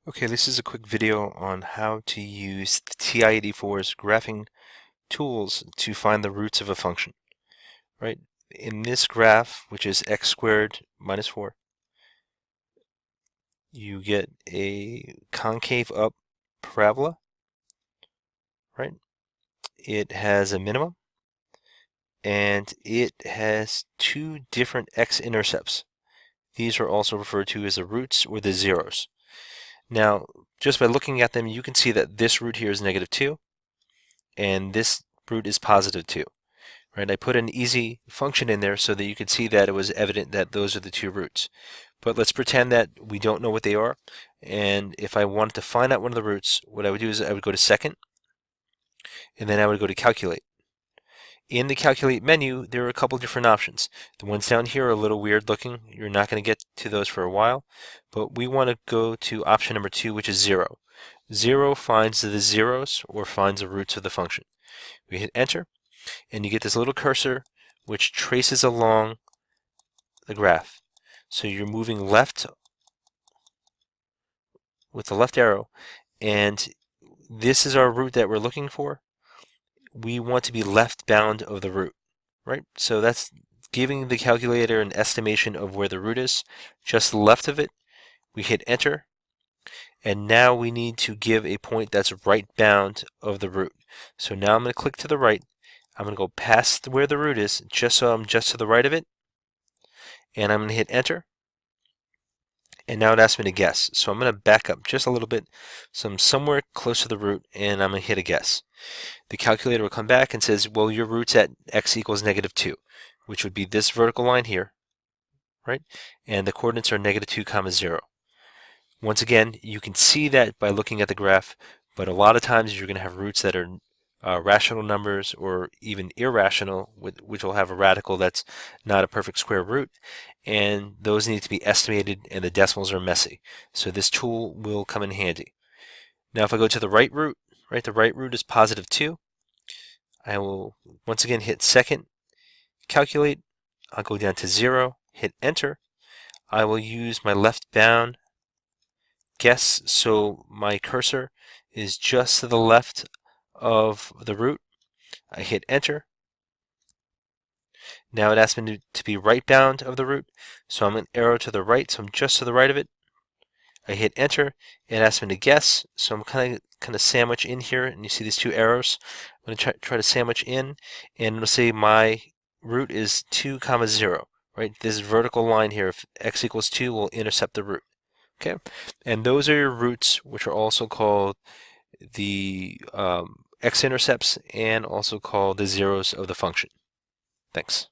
Okay, this is a quick video on how to use the Ti-84's graphing tools to find the roots of a function, right? In this graph, which is x squared minus 4, you get a concave up parabola, right? It has a minimum, and it has two different x-intercepts. These are also referred to as the roots or the zeros. Now, just by looking at them, you can see that this root here is -2, and this root is +2. Right? I put an easy function in there so that you could see that it was evident that those are the two roots. But let's pretend that we don't know what they are, and if I wanted to find out one of the roots, what I would do is I would go to second, and then I would go to calculate. In the calculate menu, there are a couple different options. The ones down here are a little weird looking. You're not going to get to those for a while, but we want to go to option number 2, which is 0. 0 finds the zeros or finds the roots of the function. We hit enter, and you get this little cursor which traces along the graph. So you're moving left with the left arrow, and this is our root that we're looking for. We want to be left bound of the root, right? So that's giving the calculator an estimation of where the root is. Just left of it, we hit enter, and now we need to give a point that's right bound of the root. So now I'm going to click to the right. I'm going to go past where the root is, just so I'm just to the right of it, and I'm going to hit enter, and now it asks me to guess. So I'm going to back up just a little bit, so I'm somewhere close to the root, and I'm going to hit a guess. The calculator will come back and says, well, your root's at x equals -2, which would be this vertical line here, right? And the coordinates are -2, 0. Once again, you can see that by looking at the graph, but a lot of times you're going to have roots that are rational numbers or even irrational, which will have a radical that's not a perfect square root, and those need to be estimated, and the decimals are messy. So this tool will come in handy. Now if I go to the right root, right, the right root is +2. I will once again hit second, calculate. I'll go down to 0, hit enter. I will use my left bound guess, so my cursor is just to the left of the root. I hit enter. Now it asks me to be right bound of the root, so I'm an arrow to the right, so I'm just to the right of it. I hit enter. It asks me to guess, so I'm kind of sandwich in here, and you see these two arrows. I'm going to try to sandwich in, and it'll say my root is 2, 0. Right? This vertical line here, if x equals 2, will intercept the root. Okay, and those are your roots, which are also called the x-intercepts and also called the zeros of the function. Thanks.